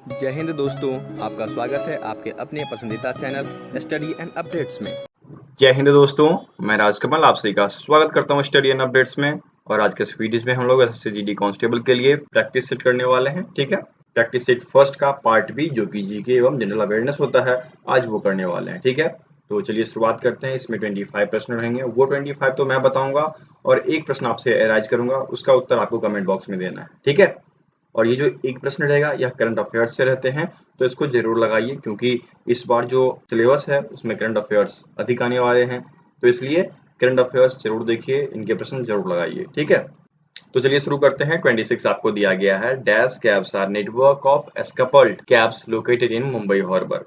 जय हिंद दोस्तों, आपका स्वागत है आपके अपने पसंदीदा चैनल स्टडी एंड अपडेट्स में। जय हिंद दोस्तों, मैं राजकमल आप सभी का स्वागत करता हूं स्टडी एंड अपडेट्स में। और आज के इस वीडियो में हम लोग एसएससी कांस्टेबल के लिए प्रैक्टिस सेट करने वाले हैं। ठीक है, प्रैक्टिस सेट फर्स्ट का पार्ट बी जो कि जीके एवं जनरल अवेयरनेस होता है, आज वो करने वाले हैं। ठीक है, तो चलिए शुरुआत करते हैं। इसमें 25 प्रश्न रहेंगे, वो 25 तो मैं बताऊंगा और एक प्रश्न आपसे एराइज करूंगा, उसका उत्तर आपको कमेंट बॉक्स में देना है। ठीक है, और ये जो एक प्रश्न रहेगा यह करंट अफेयर्स से रहते हैं, तो इसको जरूर लगाइए क्योंकि इस बार जो सिलेबस है उसमें करंट अफेयर्स अधिक आने वाले हैं, तो इसलिए करंट अफेयर्स जरूर देखिए, इनके प्रश्न जरूर लगाइए। ठीक है, तो चलिए शुरू करते हैं। 26 आपको दिया गया है, dash cabs are network of escaped cabs located in Mumbai harbour.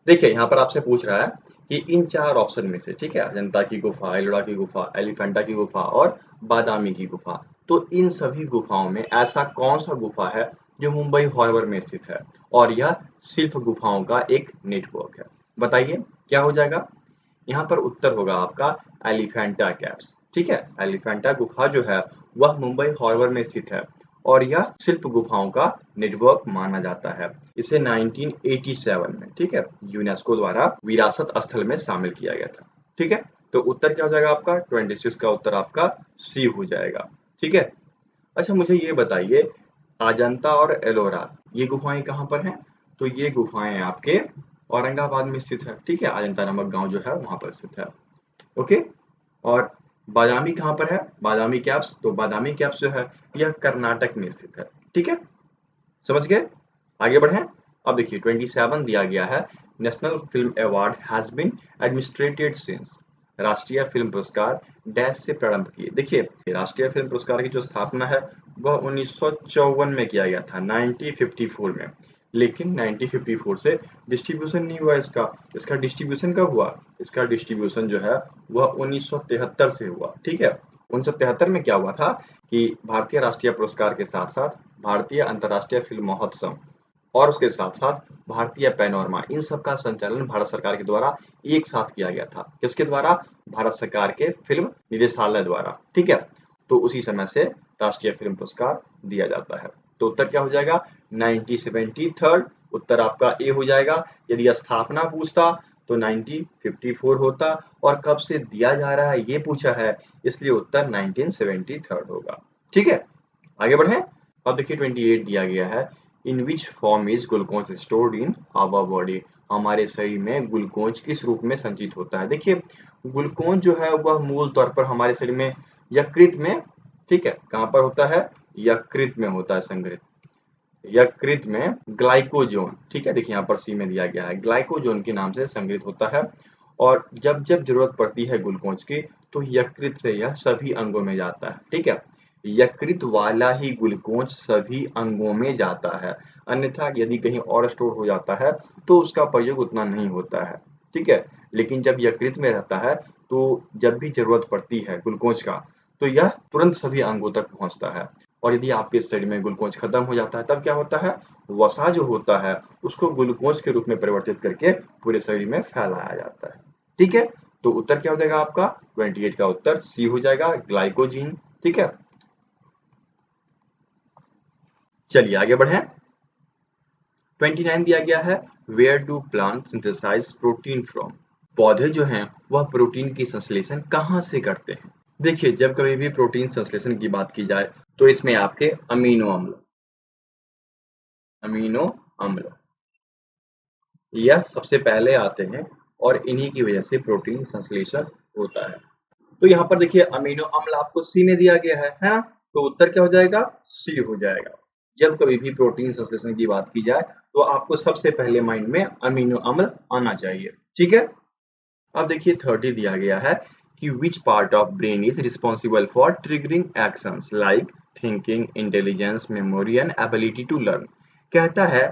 देखिए यहाँ पर आपसे पूछ रहा है कि इन चार ऑप्शन में से, ठीक है, अजंता की गुफा, एलोरा की गुफा, एलिफेंटा की गुफा और बादामी की गुफा, तो इन सभी गुफाओं में ऐसा कौन सा गुफा है जो मुंबई हार्बर में स्थित है और यह शिल्प गुफाओं का एक नेटवर्क है। बताइए क्या हो जाएगा। यहाँ पर उत्तर होगा आपका एलिफेंटा कैव्स। ठीक है, एलिफेंटा गुफा जो है वह मुंबई हार्बर में स्थित है और यह शिल्प गुफाओं का नेटवर्क माना जाता है। इसे 1987 में, ठीक है, यूनेस्को द्वारा विरासत स्थल में शामिल किया गया था। ठीक है, तो उत्तर क्या हो जाएगा आपका 26 का उत्तर आपका सी हो जाएगा। ठीक है, अच्छा मुझे ये बताइए, अजंता और एलोरा ये गुफाएं कहाँ पर हैं। तो ये गुफाएं आपके औरंगाबाद में स्थित है। ठीक है, अजंता नामक गांव जो है वहां पर स्थित है। ओके, और बादामी कहाँ पर है, बादामी कैप्स, तो बादामी कैप्स जो है यह कर्नाटक में स्थित है। ठीक है, समझ गए। आगे बढ़ें। अब देखिए 27 दिया गया है, national film award has been administered since. राष्ट्रीय फिल्म पुरस्कार डैश से प्रारंभ किए। देखिए राष्ट्रीय फिल्म पुरस्कार की जो स्थापना है वह 1954 में किया गया था, 1954 में। लेकिन 1954 से डिस्ट्रीब्यूशन नहीं हुआ इसका। इसका डिस्ट्रीब्यूशन कब हुआ, इसका डिस्ट्रीब्यूशन जो है वह 1973 से हुआ। ठीक है, 1973 में क्या हुआ था कि भारतीय राष्ट्रीय पुरस्कार के साथ साथ भारतीय अंतर्राष्ट्रीय फिल्म महोत्सव और उसके साथ साथ भारतीय पैनोरमा, इन सब का संचालन भारत सरकार के द्वारा एक साथ किया गया था। किसके द्वारा, भारत सरकार के फिल्म निदेशालय द्वारा। ठीक है, तो उसी समय से राष्ट्रीय फिल्म पुरस्कार दिया जाता है। तो उत्तर क्या हो जाएगा 1973, उत्तर आपका ए हो जाएगा। यदि स्थापना पूछता तो 1954 होता और कब से दिया जा रहा है ये पूछा है, इसलिए उत्तर 1973 होगा। ठीक है, आगे बढ़े। अब देखिए 28 दिया गया है, in which form is glucose stored in our body. हमारे शरीर में ग्लूकोज किस रूप में संचित होता है। देखिए ग्लूकोज जो है वह मूल तौर पर हमारे शरीर में यकृत में, ठीक है, कहाँ पर होता है, यकृत में होता है संग्रहित, यकृत में ग्लाइकोजोन। ठीक है, देखिए यहाँ पर सी में दिया गया है, ग्लाइकोजोन के नाम से संग्रहित होता है। और जब जब जरूरत पड़ती है ग्लूकोज की तो यकृत से यह सभी अंगों में जाता है। ठीक है, यकृत वाला ही ग्लूकोज सभी अंगों में जाता है, अन्यथा यदि कहीं और स्टोर हो जाता है तो उसका प्रयोग उतना नहीं होता है। ठीक है, लेकिन जब यकृत में रहता है तो जब भी जरूरत पड़ती है ग्लूकोज का तो यह तुरंत सभी अंगों तक पहुंचता है। और यदि आपके शरीर में ग्लूकोज खत्म हो जाता है तब क्या होता है, वसा जो होता है उसको ग्लूकोज के रूप में परिवर्तित करके पूरे शरीर में फैलाया जाता है। ठीक है, तो उत्तर क्या हो जाएगा आपका 28 का उत्तर सी हो जाएगा, ग्लाइकोजीन। ठीक है, चलिए आगे बढ़े। 29 दिया गया है, where do plant synthesise protein from. पौधे जो हैं वह प्रोटीन की संश्लेषण कहाँ से करते हैं। देखिए जब कभी भी प्रोटीन संश्लेषण की बात की जाए तो इसमें आपके अमीनो अम्ल, अमीनो अम्ल यह सबसे पहले आते हैं और इन्हीं की वजह से प्रोटीन संश्लेषण होता है। तो यहाँ पर देखिए अमीनो अम्ल आपको सी में दिया गया है ना, तो उत्तर क्या हो जाएगा सी हो जाएगा। जब कभी भी प्रोटीन संश्लेषण की बात की जाए तो आपको सबसे पहले माइंड में अमीनो अम्ल आना चाहिए। ठीक है, अब देखिए 30 दिया गया है कि which part of brain is responsible for triggering actions like thinking, intelligence, memory and ability to learn. कहता है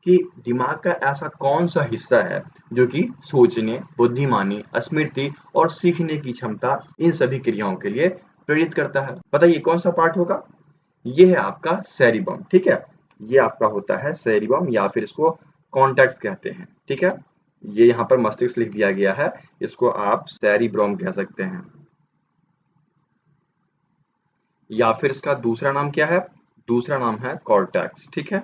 कि दिमाग का ऐसा कौन सा हिस्सा है जो कि सोचने, बुद्धिमानी, स्मृति और सीखने की क्षमता, इन सभी क्रियाओं के लिए प्रेरित करता है। बताइए कौन सा पार्ट होगा। ये है आपका सेरिबम। ठीक है, ये आपका होता है सेरिबम या फिर इसको कॉन्टेक्स कहते हैं। ठीक है, ये यहाँ पर मस्तिष्क लिख दिया गया है, इसको आप सेरिब्रोम कह सकते हैं या फिर इसका दूसरा नाम क्या है, दूसरा नाम है कॉर्टेक्स। ठीक है,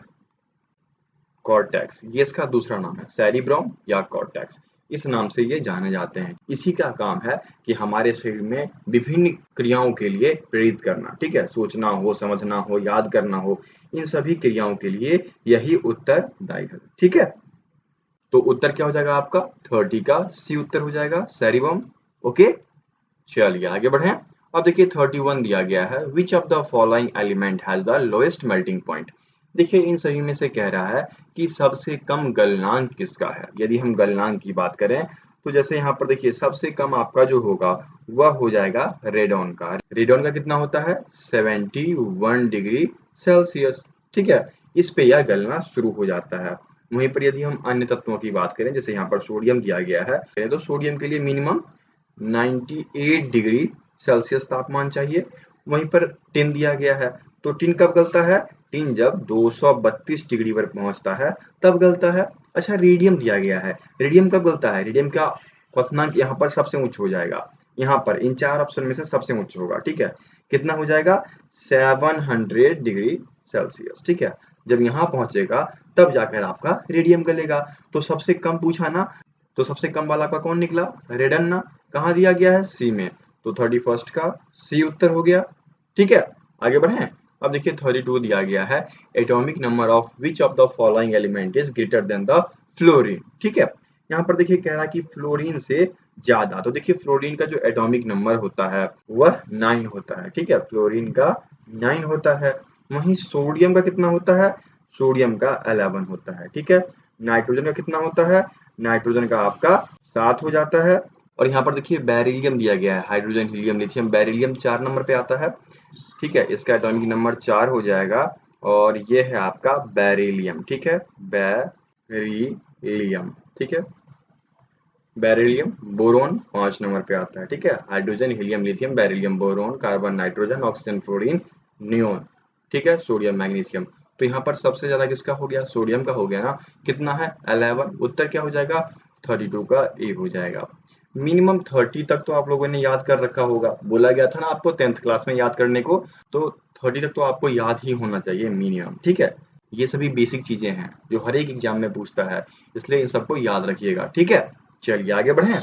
कॉर्टेक्स, ये इसका दूसरा नाम है, सेरिब्रम या कॉर्टेक्स, इस नाम से ये जाने जाते हैं। इसी का काम है कि हमारे शरीर में विभिन्न क्रियाओं के लिए प्रेरित करना, ठीक है, सोचना हो, समझना हो, याद करना हो, इन सभी क्रियाओं के लिए यही उत्तरदायी है, ठीक है। तो उत्तर क्या हो जाएगा आपका 30 का सी उत्तर हो जाएगा, सेरिबम। ओके, चलिए आगे बढ़ें। अब देखिए 31 दिया गया है, which of the following element has the lowest melting point. देखिए इन सभी में से कह रहा है कि सबसे कम गलनांक किसका है। यदि हम गलनांक की बात करें तो जैसे यहाँ पर देखिए सबसे कम आपका जो होगा वह हो जाएगा रेडॉन का। रेडॉन का कितना होता है 71 डिग्री सेल्सियस, ठीक है, इस पे यह गलना शुरू हो जाता है। वहीं पर यदि हम अन्य तत्वों की बात करें, जैसे यहाँ पर सोडियम दिया गया है, तो सोडियम के लिए मिनिमम 98 डिग्री सेल्सियस तापमान चाहिए। वहीं पर टिन दिया गया है, तो टिन कब गलता है, टिन जब 232 डिग्री पर पहुंचता है तब गलता है। अच्छा, रेडियम दिया गया है, रेडियम कब गलता है, रेडियम का क्वथनांक यहाँ पर सबसे उच्च हो जाएगा, यहाँ पर इन चार ऑप्शन में से सबसे उच्च होगा, ठीक है, कितना हो जाएगा 700 डिग्री सेल्सियस, ठीक है। जब यहाँ पहुंचेगा तब जाकर आपका रेडियम गलेगा। तो सबसे कम पूछा ना, तो सबसे कम वाला आपका कौन निकला, रेडन ना, कहाँ दिया गया है सी में, तो 31 का सी उत्तर हो गया, ठीक है। आगे बढ़ें। अब देखिए 32 दिया गया है, atomic number of which of the following element is greater than the fluorine, ठीक है। यहाँ पर देखिए कह रहा है कि फ्लोरीन से ज्यादा, तो देखिए फ्लोरीन का जो एटॉमिक नंबर होता है वह 9 होता है, ठीक है, फ्लोरीन का 9 होता है। वहीं सोडियम का कितना होता है, सोडियम का 11 होता है, ठीक है। नाइट्रोजन का कितना होता है, नाइट्रोजन का आपका 7 हो जाता है। और यहाँ पर देखिए बेरिलियम दिया गया है, hydrogen, helium, lithium, beryllium 4 number पे आता है, ठीक है, इसका एटॉमिक नंबर 4 हो जाएगा। और ये है आपका बेरिलियम, ठीक है, बेरिलियम, ठीक है, बेरिलियम। बोरोन 5 नंबर पे आता है, ठीक है, hydrogen, helium, lithium, beryllium, boron, carbon, nitrogen, oxygen, fluorine, neon, ठीक है, सोडियम, मैग्नीशियम। तो यहाँ पर सबसे ज्यादा किसका हो गया, सोडियम का हो गया ना, कितना है 11, उत्तर क्या हो जाएगा 32 का ए हो जाएगा। मिनिमम 30 तक तो आप लोगों ने याद कर रखा होगा, बोला गया था ना आपको 10th क्लास में याद करने को, तो 30 तक तो आपको याद ही होना चाहिए मिनिमम, ठीक है। ये सभी बेसिक चीजें हैं जो हर एक एग्जाम में पूछता है, इसलिए इन सबको याद रखिएगा, ठीक है। चलिए आगे बढ़ें।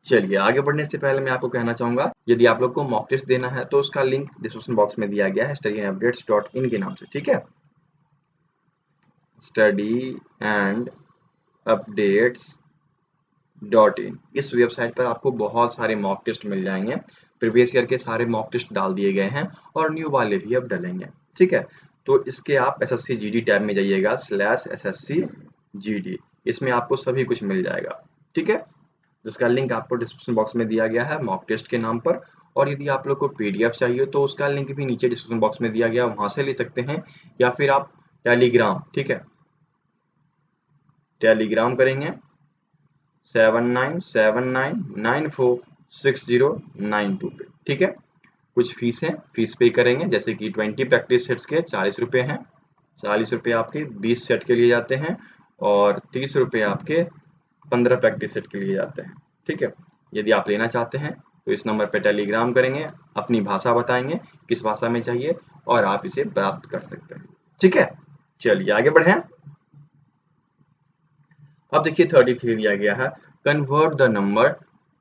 चलिए आगे बढ़ने से पहले मैं आपको कहना चाहूंगा, यदि आप लोग को मॉक टेस्ट देना है तो उसका लिंक डिस्क्रिप्शन बॉक्स में दिया गया है, studyandupdates.in के नाम से, ठीक है, studyandupdates.in। इस वेबसाइट पर आपको बहुत सारे मॉक टेस्ट मिल जाएंगे, प्रीवियस ईयर के सारे मॉक टेस्ट डाल दिए गए हैं और न्यू वाले भी अब डलेंगे, ठीक है। तो इसके आप SSC GD टैब में जाइएगा, /SSC GD, इसमें आपको सभी कुछ मिल जाएगा, ठीक है, जिसका लिंक आपको डिस्क्रिप्शन बॉक्स में दिया गया है मॉक टेस्ट के नाम पर। और यदि आप लोग को PDF चाहिए तो उसका लिंक भी नीचे डिस्क्रिप्शन बॉक्स में दिया गया, वहां से ले सकते हैं, या फिर आप टेलीग्राम, ठीक है, टेलीग्राम करेंगे 7979946092 पे, ठीक है। कुछ फीस है, फीस पे करेंगे, जैसे कि 20 प्रैक्टिस सेट्स के 40 रुपये हैं, 40 रुपये आपके 20 सेट के लिए जाते हैं, और 30 रुपये आपके 15 प्रैक्टिस सेट के लिए जाते हैं, ठीक है। यदि आप लेना चाहते हैं तो इस नंबर पर टेलीग्राम करेंगे, अपनी भाषा बताएंगे किस भाषा में चाहिए, और आप इसे प्राप्त कर सकते हैं, ठीक है। चलिए आगे बढ़ें। अब देखिए 33 दिया गया है, convert the number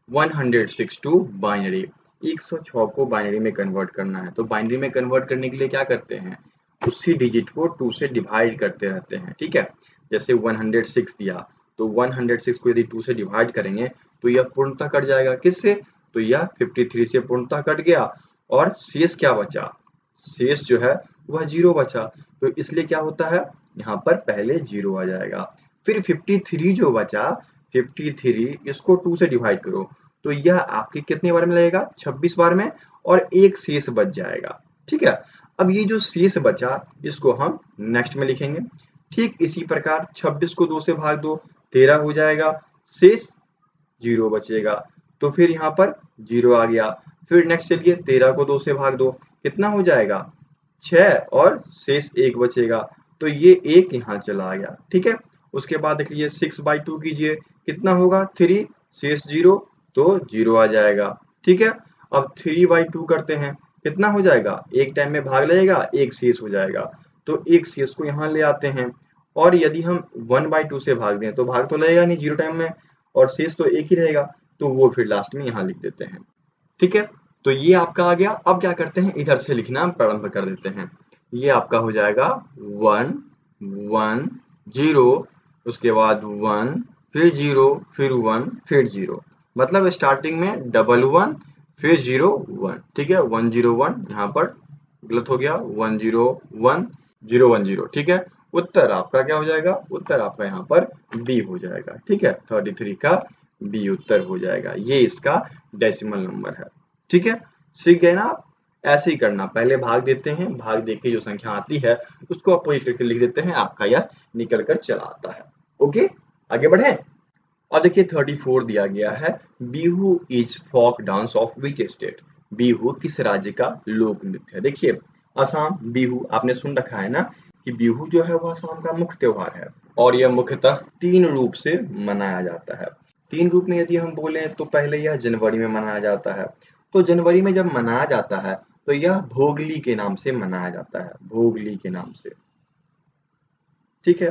106 to binary. 106 को बाइनरी में कन्वर्ट करना है, तो बाइनरी में कन्वर्ट करने के लिए क्या करते हैं, उसी डिजिट को 2 से डिवाइड करते रहते हैं, ठीक है। जैसे 106 दिया, तो 106 को यदि 2 से डिवाइड करेंगे तो यह पूर्णतः कट जाएगा, किससे, तो यह 53 से पूर्णतः कट गया, और शेष क्या बचा, शेष जो है वह 0 बचा, तो इसलिए क्या होता है, यहाँ पर पहले 0 आ जाएगा। फिर 53 जो बचा, 53 इसको 2 से डिवाइड करो, तो यह आपके कितने बार में लगेगा, 26 बार में, और एक शेष बच जाएगा, ठीक है। अब ये जो शेष बचा इसको हम नेक्स्ट में लिखेंगे। ठीक इसी प्रकार 26 को 2 से भाग दो, 13 हो जाएगा, शेष 0 बचेगा, तो फिर यहाँ पर 0 आ गया। फिर नेक्स्ट चलिए 13 को 2 से भाग दो, कितना हो जाएगा 6, और शेष 1 बचेगा, तो ये 1 यहाँ चला गया, ठीक है। उसके बाद देख लीजिए 6/2 कीजिए, कितना होगा 3, शेष 0, तो 0 आ जाएगा, ठीक है। अब 3/2 करते हैं, कितना हो जाएगा, एक टाइम में भाग लगेगा, एक शेष हो जाएगा, तो एक शेष को यहाँ ले आते हैं, और यदि हम 1/2 से भाग दें तो भाग तो लगेगा नहीं जीरो टाइम में, और शेष तो एक ही रहेगा, तो वो फिर लास्ट में यहाँ लिख देते हैं। ठीक है, तो ये आपका आ गया। अब क्या करते हैं, इधर से लिखना प्रारंभ कर देते हैं। ये आपका हो जाएगा 1 1 0, उसके बाद 1 फिर 0 फिर 1 फिर 0, मतलब स्टार्टिंग में डबल 1 फिर 0 1। ठीक है, 1 0 1 यहाँ पर गलत हो गया, 1 0 1 0 1 0। ठीक है, उत्तर आपका क्या हो जाएगा, उत्तर आपका यहाँ पर बी हो जाएगा। ठीक है, 33 का बी उत्तर हो जाएगा, ये इसका डेसिमल नंबर है। ठीक है, सीख गए ना आप। ऐसे ही करना, पहले भाग देते हैं, भाग देके जो संख्या आती है उसको अपोजिट करके लिख देते हैं, आपका यह निकल कर चला आता है। ओके, आगे बढ़े। और देखिए 34 दिया गया है, Bihu is folk dance of which state. Bihu किस राज्य का लोक नृत्य है। देखिए असम बिहू आपने सुन रखा है ना, कि बिहू जो है वह असम का मुख्य त्योहार है, और यह मुख्यतः 3 रूप से मनाया जाता है। 3 रूप में यदि हम बोले तो पहले यह जनवरी में मनाया जाता है। तो जनवरी में जब मनाया जाता है तो यह भोगली के नाम से मनाया जाता है, भोगली के नाम से। ठीक है,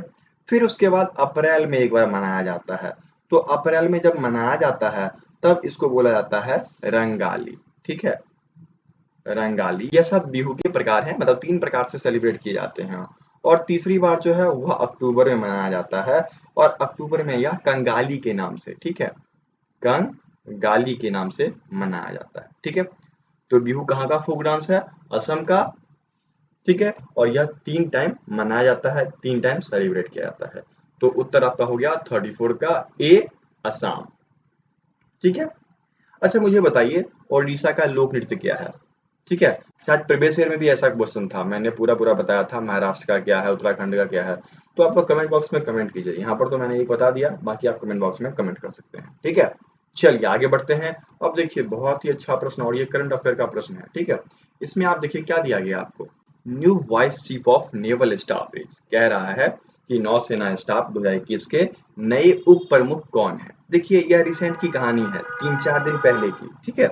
फिर उसके बाद अप्रैल में एक बार मनाया जाता है। तो अप्रैल में जब मनाया जाता है तब इसको बोला जाता है रंगाली। ठीक है, रंगाली। यह सब बिहू के प्रकार हैं, मतलब 3 प्रकार से सेलिब्रेट किए जाते हैं। और तीसरी बार जो है वह अक्टूबर में मनाया जाता है, और अक्टूबर में यह कंगाली के नाम से, ठीक है, कंगाली के नाम से मनाया जाता है। ठीक है, तो बिहू कहाँ का फोक डांस है, असम का। ठीक है, और यह 3 टाइम मनाया जाता है, 3 टाइम सेलिब्रेट किया जाता है। तो उत्तर आपका हो गया 34 का ए, असम। ठीक है, अच्छा मुझे बताइए ओडिशा का लोक नृत्य क्या है। ठीक है, शायद प्रीवियस ईयर में भी ऐसा क्वेश्चन था, मैंने पूरा पूरा बताया था महाराष्ट्र का क्या है, उत्तराखंड का क्या है। तो आप लोग कमेंट बॉक्स में कमेंट कीजिए, यहाँ पर तो मैंने ये बता दिया, बाकी आप कमेंट बॉक्स में कमेंट कर सकते हैं। ठीक है, चलिए आगे बढ़ते हैं। अब देखिए बहुत ही अच्छा प्रश्न, और ये करंट अफेयर का प्रश्न है। ठीक है, इसमें आप देखिए क्या दिया गया आपको, new vice chief of naval staff is, कह रहा है कि नौसेना स्टाफ 2021 के नए उप प्रमुख कौन है। देखिए यह रिसेंट की कहानी है, 3-4 दिन पहले की। ठीक है,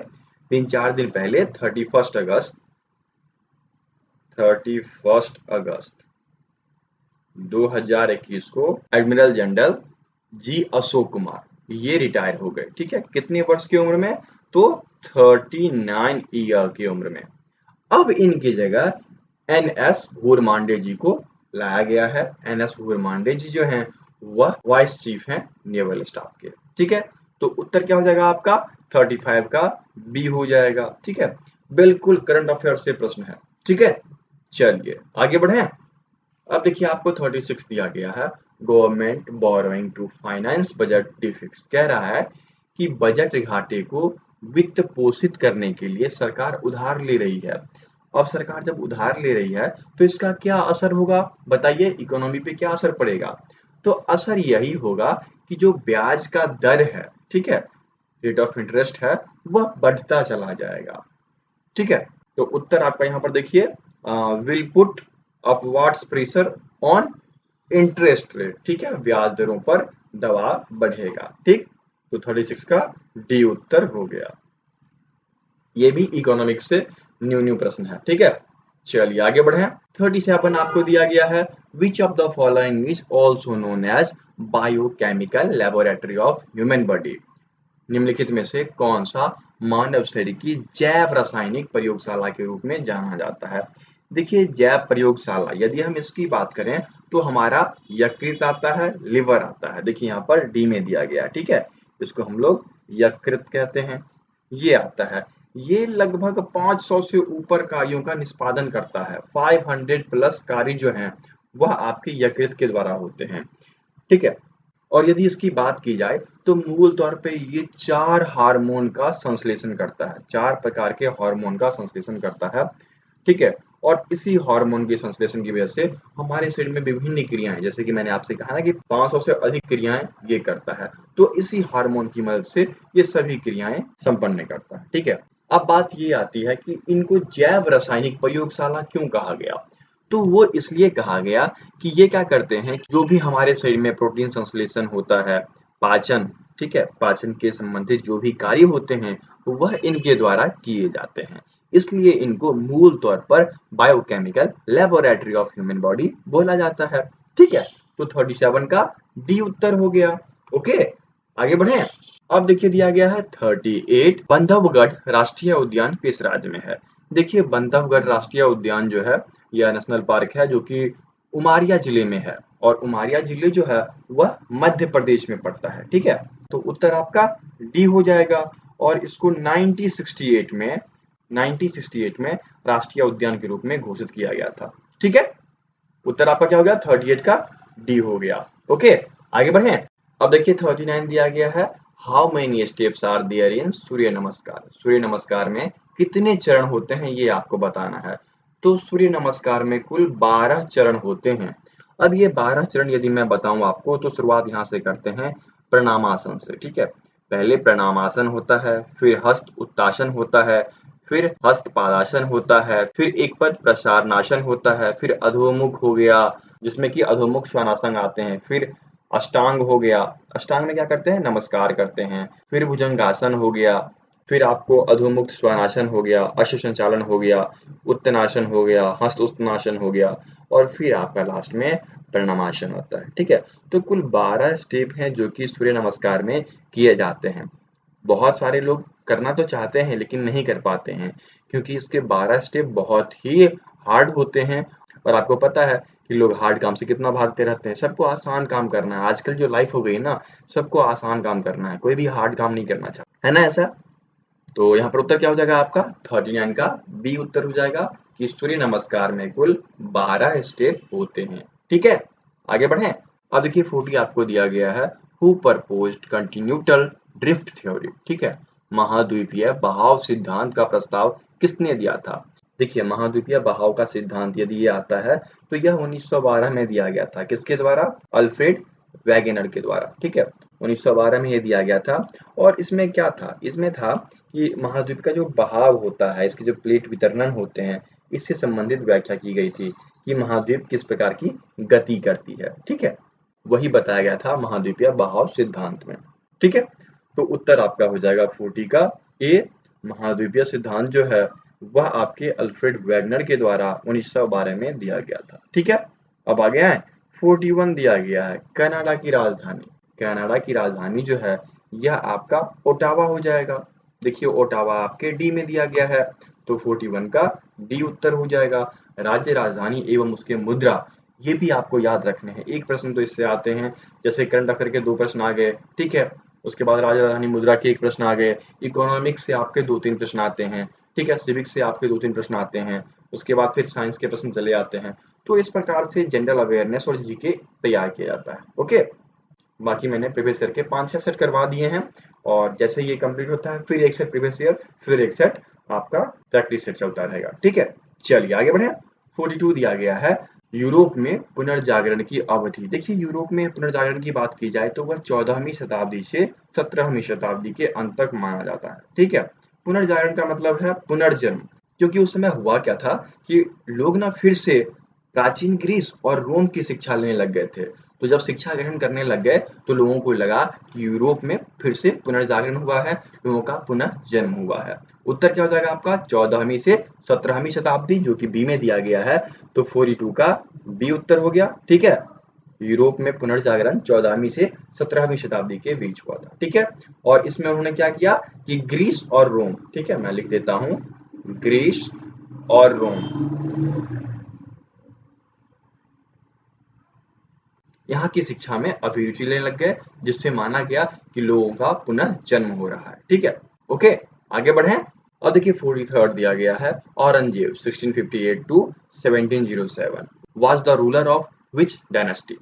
3-4 दिन पहले 31 अगस्त 2021 को एडमिरल जनरल जी अशोक कुमार ये रिटायर हो गए। ठीक है, कितने वर्ष की उम्र में, तो 39 ईयर की उम्र में। अब इनकी जगह एनएस घोरमांडे जी को लाया गया है। एनएस घोरमांडे जी जो हैं वह वाइस चीफ हैं नेवल स्टाफ के। ठीक है, तो उत्तर क्या हो जाएगा आपका, 35 का बी हो जाएगा। ठीक है, बिल्कुल करंट अफेयर से प्रश्न है। ठीक है, चलिए आगे बढ़े। अब देखिए आपको 36 दिया गया है, government borrowing to finance budget deficits, कह रहा है कि बजट घाटे को वित्त पोषित करने के लिए सरकार उधार ले रही है। अब सरकार जब उधार ले रही है तो इसका क्या असर होगा, बताइए इकोनॉमी पे क्या असर पड़ेगा। तो असर यही होगा कि जो ब्याज का दर है, ठीक है, रेट ऑफ इंटरेस्ट है, वह बढ़ता चला जाएगा। ठीक है, तो उत्तर आपका यहाँ पर देखिए, will put upwards pressure on interest rate. ठीक है, ब्याज दरों पर दबाव बढ़ेगा। ठीक, तो 36 का डी उत्तर हो गया। ये भी इकोनॉमिक्स से न्यू प्रश्न है। ठीक है, चलिए आगे बढ़े। 37 आपको दिया गया है, which of the following is also known as biochemical laboratory of human body. निम्नलिखित में से कौन सा मानव शरीर की जैव रासायनिक प्रयोगशाला के रूप में जाना जाता है। देखिए जैव प्रयोगशाला यदि हम इसकी बात करें तो हमारा यकृत आता है, लिवर आता है। देखिए यहाँ पर डी में दिया गया है। ठीक है, इसको हम लोग यकृत कहते हैं, ये आता है। ये लगभग 500 से ऊपर कार्यों का निष्पादन करता है। 500 प्लस कार्य जो हैं वह आपके यकृत के द्वारा होते हैं। ठीक है, और यदि इसकी बात की जाए तो मूल तौर पे ये 4 हार्मोन का संश्लेषण करता है, 4 प्रकार के हार्मोन का संश्लेषण करता है। ठीक है, और इसी हार्मोन के संश्लेषण की वजह से हमारे शरीर में विभिन्न क्रियाएं, जैसे कि मैंने आपसे कहा ना कि 500 से अधिक क्रियाएं ये करता है, तो इसी हार्मोन की मदद से ये सभी क्रियाएं संपन्न करता है। ठीक है, अब बात ये आती है कि इनको जैव रासायनिक प्रयोगशाला क्यों कहा गया। तो वो इसलिए कहा गया कि ये क्या करते हैं, जो भी हमारे शरीर में प्रोटीन संश्लेषण होता है, पाचन, ठीक है, पाचन के संबंधित जो भी कार्य होते हैं वह इनके द्वारा किए जाते हैं। इसलिए इनको मूल तौर पर biochemical laboratory of human body बोला जाता है। ठीक है, तो 37 का डी उत्तर हो गया। ओके, आगे बढ़े। अब देखिए दिया गया है 38, बांधवगढ़ राष्ट्रीय उद्यान किस राज्य में है? देखिए बांधवगढ़ राष्ट्रीय उद्यान जो है यह नेशनल पार्क है जो कि उमारिया जिले में है, और उमारिया जिले जो है वह मध्य प्रदेश में पड़ता है। ठीक है, तो उत्तर आपका डी हो जाएगा। और इसको 1968 में राष्ट्रीय उद्यान के रूप में घोषित किया गया था। ठीक है, उत्तर आपका क्या हो गया? 38 का डी हो गया। ओके, आगे बढ़े। अब देखिए 39 दिया गया है, how many steps are there in Surya Namaskar? Surya नमस्कार में कितने चरण होते हैं ये आपको बताना है। तो सूर्य नमस्कार में कुल 12 चरण होते हैं। अब ये 12 चरण यदि मैं बताऊं आपको तो शुरुआत यहाँ से करते हैं प्रणामासन से। ठीक है, पहले प्रणामासन होता है, फिर हस्त उत्तासन होता है, फिर हस्त पादासन होता है, फिर एक पद प्रसारणासन होता है, फिर अधोमुख हो गया जिसमें कि अधोमुख श्वानासन आते हैं, फिर अष्टांग हो गया, अष्टांग में क्या करते हैं? नमस्कार करते हैं, फिर भुजंगासन हो गया, फिर आपको अधोमुक्त श्वानासन हो गया, अश्व संचालन हो गया, उत्तनासन हो गया, हस्त उत्तनासन हो गया, और फिर आपका लास्ट में प्रणमासन होता है। ठीक है, तो कुल 12 स्टेप हैं जो कि सूर्य नमस्कार में किए जाते हैं। बहुत सारे लोग करना तो चाहते हैं लेकिन नहीं कर पाते हैं क्योंकि इसके 12 स्टेप बहुत ही हार्ड होते हैं। और आपको पता है कि लोग हार्ड काम से कितना भागते रहते हैं, सबको आसान काम करना है। आजकल जो लाइफ हो गई है ना, सबको आसान काम करना है, कोई भी हार्ड काम नहीं करना चाहता है ना ऐसा। तो यहाँ पर उत्तर क्या हो जाएगा आपका? 39 का बी उत्तर हो जाएगा कि सूर्य नमस्कार में कुल 12 स्टेप होते हैं। ठीक है, आगे बढ़े। अब देखिए 40 आपको दिया गया है, हु प्रपोज्ड कंटिन्यूटल ड्रिफ्ट थ्योरी? ठीक है, महाद्वीपीय बहाव सिद्धांत का प्रस्ताव किसने दिया था? देखिए महाद्वीपीय बहाव का सिद्धांत यदि ये आता है तो यह 1912 में दिया गया था। किसके द्वारा? अल्फ्रेड वैगनर के द्वारा। ठीक है, 1912 में ये दिया गया था। और इसमें क्या था? इसमें था कि महाद्वीप का जो बहाव होता है, इसके जो प्लेट वितरण होते हैं, इससे संबंधित व्याख्या की गई थी कि महाद्वीप किस प्रकार की गति करती है। ठीक है, वही बताया गया था महाद्वीपीय बहाव सिद्धांत में। ठीक है, तो उत्तर आपका हो जाएगा 40 का ए। महाद्वीपीय सिद्धांत जो है वह आपके अल्फ्रेड वैगनर के द्वारा 1912 में दिया गया था। ठीक है, अब आगे आए। 41 दिया गया है, कनाडा की राजधानी। कनाडा की राजधानी जो है यह आपका ओटावा हो जाएगा। देखिए ओटावा आपके डी में दिया गया है, तो 41 का डी उत्तर हो जाएगा। राज्य राजधानी एवं उसके मुद्रा, ये भी आपको याद रखने हैं। एक प्रश्न तो इससे आते हैं, जैसे करंट अफेयर के 2 प्रश्न आ गए। ठीक है, उसके बाद राज्य राजधानी मुद्रा के 1 प्रश्न आ गए, इकोनॉमिक्स से आपके 2-3 प्रश्न आते हैं। ठीक है, सिविक्स से आपके 2-3 प्रश्न आते हैं, उसके बाद फिर साइंस के प्रश्न चले आते हैं। तो इस प्रकार से जनरल अवेयरनेस और जीके तैयार किया जाता है। ओके, बाकी मैंने प्रीवियस ईयर के 5-6 सेट करवा दिए हैं, और जैसे ये कंप्लीट होता है फिर एक सेट प्रीवियस ईयर, फिर एक सेट आपका प्रैक्टिस सेट चलता रहेगा। ठीक है, चलिए आगे बढ़े। 42 दिया गया है, यूरोप में पुनर्जागरण की अवधि। देखिए यूरोप में पुनर्जागरण की बात की जाए तो वह 14वीं शताब्दी से 17वीं शताब्दी के अंत तक माना जाता है। ठीक है, पुनर्जागरण का मतलब है पुनर्जन्म, क्योंकि उस समय हुआ क्या था कि लोग ना फिर से प्राचीन ग्रीस और रोम की शिक्षा लेने लग गए थे। तो जब शिक्षा ग्रहण करने लग गए तो लोगों को लगा कि यूरोप में फिर से पुनर्जागरण हुआ है, लोगों का पुनः जन्म हुआ है। उत्तर क्या हो जाएगा आपका? 14वीं से 17वीं शताब्दी, जो कि बी में दिया गया है। तो 42 का बी उत्तर हो गया। ठीक है, यूरोप में पुनर्जागरण 14वीं से 17वीं शताब्दी के बीच हुआ था। ठीक है, और इसमें उन्होंने क्या किया कि ग्रीस और रोम, ठीक है मैं लिख देता हूं, ग्रीस और रोम, यहाँ की शिक्षा में अभिरुचि लेने लग गए, जिससे माना गया कि लोगों का पुनः जन्म हो रहा है। ठीक है, ओके आगे बढ़े। और देखिए 43rd दिया गया है, Aurangzeb 1658 to 1707 was the ruler of which dynasty?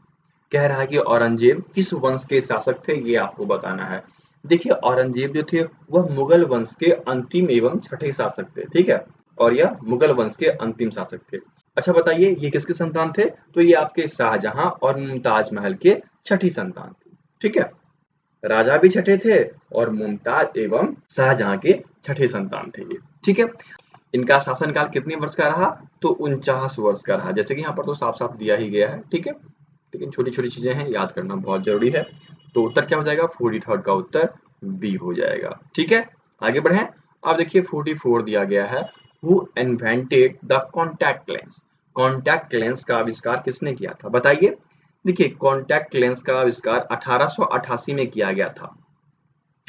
कह रहा है कि औरंगजेब किस वंश के शासक थे, ये आपको बताना है। देखिए औरंगजेब जो थे वह मुगल वंश के अंतिम एवं छठे शासक थे। ठीक है, और यह मुगल वंश के अंतिम शासक थे। अच्छा बताइए ये किसके संतान थे? तो ये आपके शाहजहां और मुमताज महल के छठी संतान थे। ठीक है, राजा भी छठे थे और मुमताज एवं शाहजहां के छठे संतान थे ये। ठीक है, इनका शासनकाल कितने वर्ष का रहा? तो 49 वर्ष का रहा। जैसे कि यहाँ पर तो साफ साफ दिया ही गया है। ठीक है, लेकिन छोटी छोटी चीजें हैं, याद करना बहुत जरूरी है। तो उत्तर क्या हो जाएगा? 43rd का उत्तर बी हो जाएगा। ठीक है, आगे बढ़े। अब देखिए 44 दिया गया है, who invented the contact lens. Contact lens का आविष्कार किसने किया था बताइए। देखिए कॉन्टैक्ट लेंस का आविष्कार 1888 में किया गया था,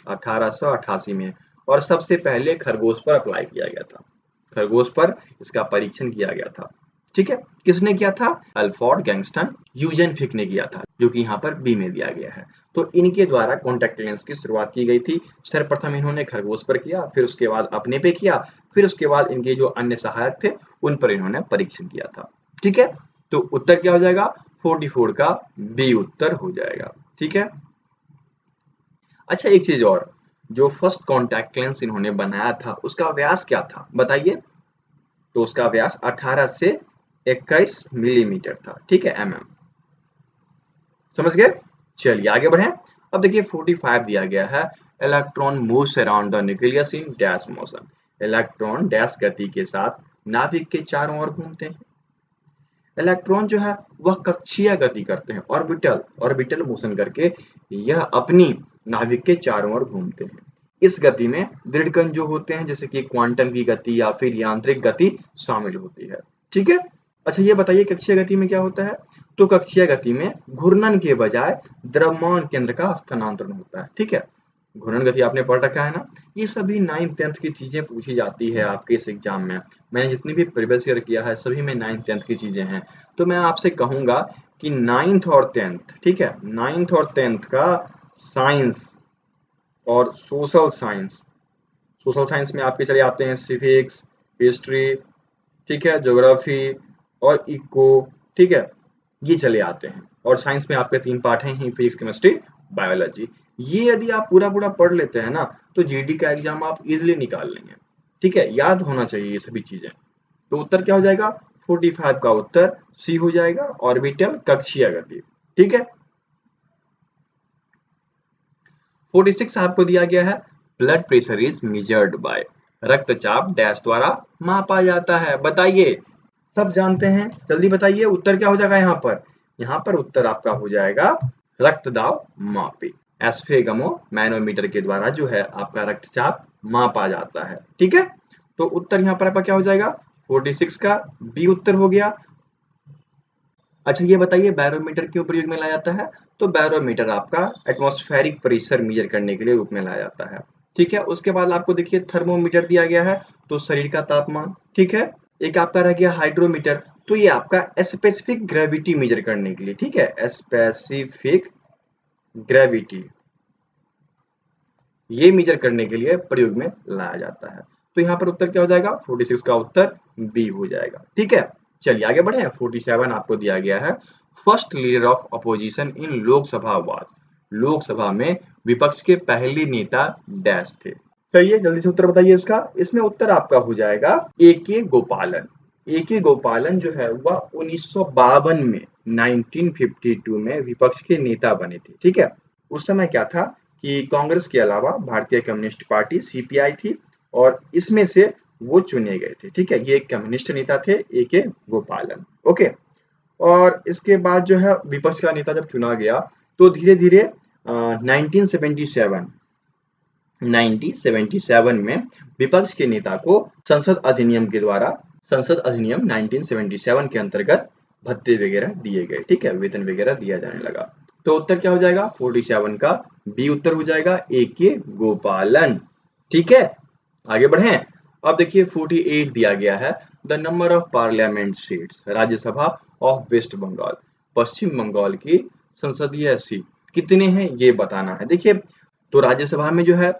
1888 में, और सबसे पहले खरगोश पर अप्लाई किया गया था, खरगोश पर इसका परीक्षण किया गया था। ठीक है, किसने किया था? अल्फ्रेड गैंगस्टन यूजेनफिक ने किया था, जो कि यहाँ पर बी में दिया गया है। तो इनके द्वारा कॉन्टैक्ट लेंस की शुरुआत की गई थी। सर्वप्रथम इन्होंने खरगोश पर किया, फिर उसके बाद अपने पे किया, फिर उसके बाद इनके जो अन्य सहायक थे उन पर इन्होंने परीक्षण किया था। ठीक है, तो उत्तर क्या हो जाएगा? 44 का बी उत्तर हो जाएगा। ठीक है, अच्छा एक चीज और, जो फर्स्ट कॉन्टैक्ट लेंस इन्होंने बनाया था उसका व्यास क्या था बताइए। तो उसका व्यास 18 से 21 मिलीमीटर था। ठीक है, mm, समझ गए। चलिए आगे बढ़े। अब देखिए 45 दिया गया है, electron moves around the nucleus in dash motion. Electron dash गति के साथ नाभिक के चारों ओर घूमते हैं। इलेक्ट्रॉन जो है वह कक्षीय गति करते हैं, ऑर्बिटल ऑर्बिटल मोशन करके यह अपनी नाभिक के चारों ओर घूमते हैं। इस गति में दृढ़ कण जो होते हैं जैसे कि क्वांटम की गति या फिर यांत्रिक गति शामिल होती है। ठीक है, अच्छा ये बताइए कक्षीय गति में क्या होता है। तो कक्षीय गति में घूर्णन के बजाय द्रव्यमान केंद्र का स्थानांतरण होता है। ठीक है, घूर्णन गति आपने पढ़ रखा है ना। ये सभी 9th-10th की चीजें पूछी जाती है आपके इस एग्जाम में। मैंने जितनी भी प्रीवियस ईयर किया है सभी में 9th-10th की चीजें हैं। तो मैं आपसे कहूंगा कि 9th और 10th, ठीक है, 9th और 10th का साइंस और सोशल साइंस, सोशल साइंस में आपके चले आते हैं सिविक्स, हिस्ट्री, ठीक है, ज्योग्राफी और इको। ठीक है, ये चले आते हैं। और साइंस में आपके 3 पार्ट हैं ही, फिजिक्स, केमिस्ट्री, बायोलॉजी। ये यदि आप पूरा पूरा पढ़ लेते हैं ना तो जीडी का एग्जाम आप इजिली निकाल लेंगे। ठीक है, याद होना चाहिए ये सभी चीजें। तो उत्तर क्या हो जाएगा? 45 का उत्तर सी हो जाएगा, ऑर्बिटल कक्षीय गति। ठीक है, 46 आपको दिया गया है, blood pressure is measured by. रक्तचाप डैश द्वारा मापा जाता है, बताइए। सब जानते हैं, जल्दी बताइए उत्तर क्या हो जाएगा यहाँ पर। यहाँ पर उत्तर आपका हो जाएगा रक्त दाब मापी। एस्फेगमो मैनोमीटर के द्वारा जो है आपका रक्तचाप मापा जाता है। ठीक है, तो उत्तर यहाँ पर आपका क्या हो जाएगा? 46 का बी उत्तर हो गया। अच्छा ये बताइए बैरोमीटर क्यों प्रयोग में लाया जाता है। तो बैरोमीटर आपका एटमॉस्फेरिक प्रेशर मेजर करने के लिए रूप में लाया जाता है। ठीक है, उसके बाद आपको देखिए थर्मोमीटर दिया गया है, तो शरीर का तापमान। ठीक है, एक आपका रह गया हाइड्रोमीटर, तो ये आपका स्पेसिफिक ग्रेविटी मेजर करने के लिए। ठीक है, स्पेसिफिक ग्रेविटी ये मेजर करने के लिए प्रयोग में लाया जाता है। तो यहाँ पर उत्तर क्या हो जाएगा? 46 का उत्तर बी हो जाएगा। ठीक है, चलिए आगे बढ़े। 47 आपको दिया गया है, first leader of opposition in Lok Sabha was. Lok Sabha में विपक्ष के पहले नेता डैश थे। चलिए जल्दी से उत्तर बताइए इसका। इसमें उत्तर आपका हो जाएगा ए के गोपालन। ए के गोपालन जो है वह 1952 में 1952 में विपक्ष के नेता बने थे। ठीक है, उस समय क्या था कि कांग्रेस के अलावा भारतीय कम्युनिस्ट पार्टी सीपीआई थी और इसमें से वो चुने गए थे। ठीक है, ये एक कम्युनिस्ट नेता थे ए के गोपालन। ओके, और इसके बाद जो है विपक्ष का नेता जब चुना गया तो धीरे धीरे 1977 में विपक्ष के नेता को संसद अधिनियम के द्वारा, संसद अधिनियम 1977 के अंतर्गत भत्ते वगैरह दिए गए। ठीक है, वेतन वगैरह दिया जाने लगा। तो उत्तर क्या हो जाएगा? 47 का बी उत्तर हो जाएगा, ए के गोपालन। ठीक है, आगे बढ़े। अब देखिए 48 दिया गया है, the number of parliament seats Rajya Sabha of West Bengal. Paschim Bangal की संसदीय सीट कितने हैं ये बताना है। देखिए तो राज्यसभा में जो है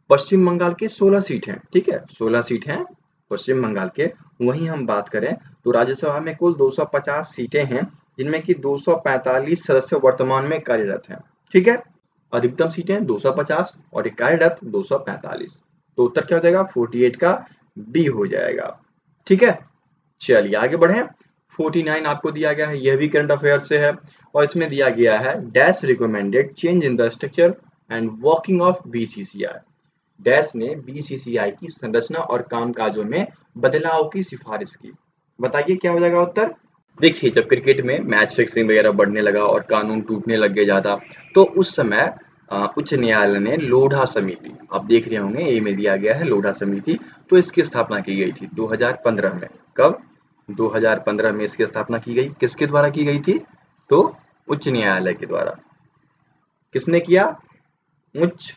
पश्चिम बंगाल के 16 सीट हैं। ठीक है, 16 सीट हैं पश्चिम बंगाल के। वहीं हम बात करें तो राज्यसभा में कुल 250 सीटें हैं, जिनमें की 245 सदस्य वर्तमान में कार्यरत हैं। ठीक है, अधिकतम सीटें 250 और कार्यरत 245। तो उत्तर क्या हो जाएगा? 48 का बी हो जाएगा। ठीक है, चलिए आगे बढ़े। 49 आपको दिया गया है, यह भी करंट अफेयर से है और इसमें दिया गया है dash recommended change in the structure and working of BCCI. Dash ने बीसीसीआई की संरचना और कामकाजों में बदलाव की सिफारिश की। बताइए क्या हो जाएगा उत्तर। देखिए जब क्रिकेट में मैच फिक्सिंग वगैरह बढ़ने लगा और कानून टूटने लग गए ज्यादा, तो उस समय उच्च न्यायालय ने लोढ़ा समिति, आप देख रहे होंगे ए में दिया गया है लोढ़ा समिति, तो इसकी स्थापना की गई थी 2015 में। कब? 2015 में इसकी स्थापना की गई। किसके द्वारा की गई थी? तो उच्च न्यायालय के द्वारा। किसने किया? उच्च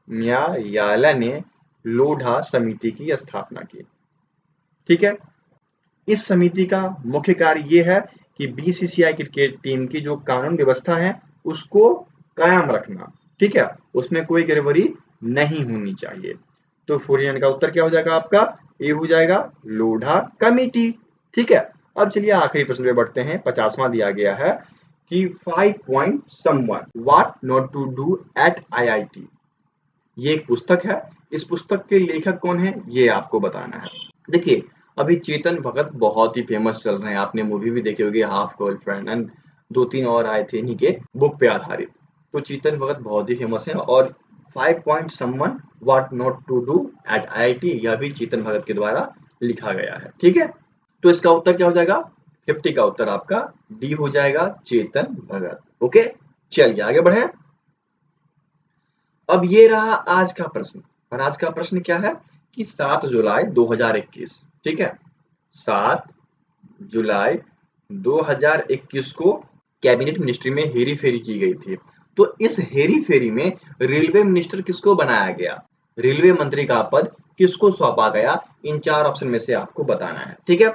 न्यायालय ने लोढ़ा समिति की स्थापना की। ठीक है। इस समिति का मुख्य कार्य ये है कि बीसीसीआई क्रिकेट टीम की जो कानून व्यवस्था है उसको कायम रखना। ठीक है, उसमें कोई गड़बड़ी नहीं होनी चाहिए। तो 49 का उत्तर क्या हो जाएगा आपका? ए हो जाएगा, लोढ़ा कमेटी। ठीक है, अब चलिए आखिरी प्रश्न पे बढ़ते हैं। 50वां दिया गया है कि 5 point someone what not to do at IIT. ये एक पुस्तक है। इस पुस्तक के लेखक कौन है ये आपको बताना है। देखिए, अभी चेतन भगत बहुत ही फेमस चल रहे हैं, आपने मूवी भी देखी होगी हाफ गर्लफ्रेंड, एंड 2-3 और आए थे इन्हीं के बुक पे आधारित। तो चेतन भगत बहुत ही फेमस है और 5 point someone what not to do at IIT यह भी चेतन भगत के द्वारा लिखा गया है। ठीक है, तो इसका उत्तर क्या हो जाएगा? 50 का उत्तर आपका डी हो जाएगा, चेतन भगत। ओके, चलिए आगे बढ़े। अब ये रहा आज का प्रश्न, और आज का प्रश्न क्या है कि 7 जुलाई 2021, ठीक है, 7 जुलाई 2021 को कैबिनेट मिनिस्ट्री में हेरी फेरी की गई थी। तो इस हेरी फेरी में रेलवे मिनिस्टर किसको बनाया गया, रेलवे मंत्री का पद किसको सौंपा गया, इन 4 ऑप्शन में से आपको बताना है। ठीक है,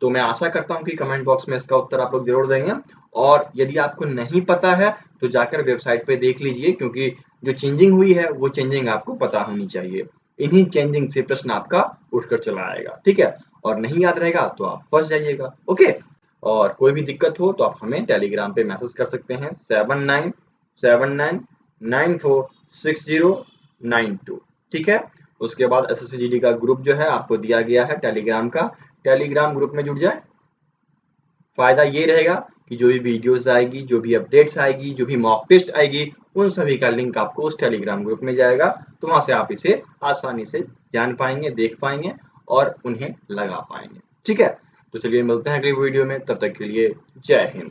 तो मैं आशा करता हूं कि कमेंट बॉक्स में इसका उत्तर आप लोग जरूर देंगे, और यदि आपको नहीं पता है तो जाकर वेबसाइट पे देख लीजिए, क्योंकि जो चेंजिंग हुई है वो चेंजिंग आपको पता होनी चाहिए। इन्हीं चेंजिंग से प्रश्न आपका उठकर चला आएगा। ठीक है, और नहीं याद रहेगा तो आप फंस जाइएगा। ओके, और कोई भी दिक्कत हो तो आप हमें टेलीग्राम पे मैसेज कर सकते हैं 7979946092। ठीक है, उसके बाद SSCGD का ग्रुप जो है आपको दिया गया है टेलीग्राम का, टेलीग्राम ग्रुप में जुड़ जाए। फायदा ये रहेगा कि जो भी वीडियोस आएगी, जो भी अपडेट्स आएगी, जो भी मॉक टेस्ट आएगी, उन सभी का लिंक आपको उस टेलीग्राम ग्रुप में जाएगा, तो वहां से आप इसे आसानी से जान पाएंगे, देख पाएंगे और उन्हें लगा पाएंगे। ठीक है, तो चलिए मिलते हैं अगली वीडियो में, तब तक के लिए जय हिंद।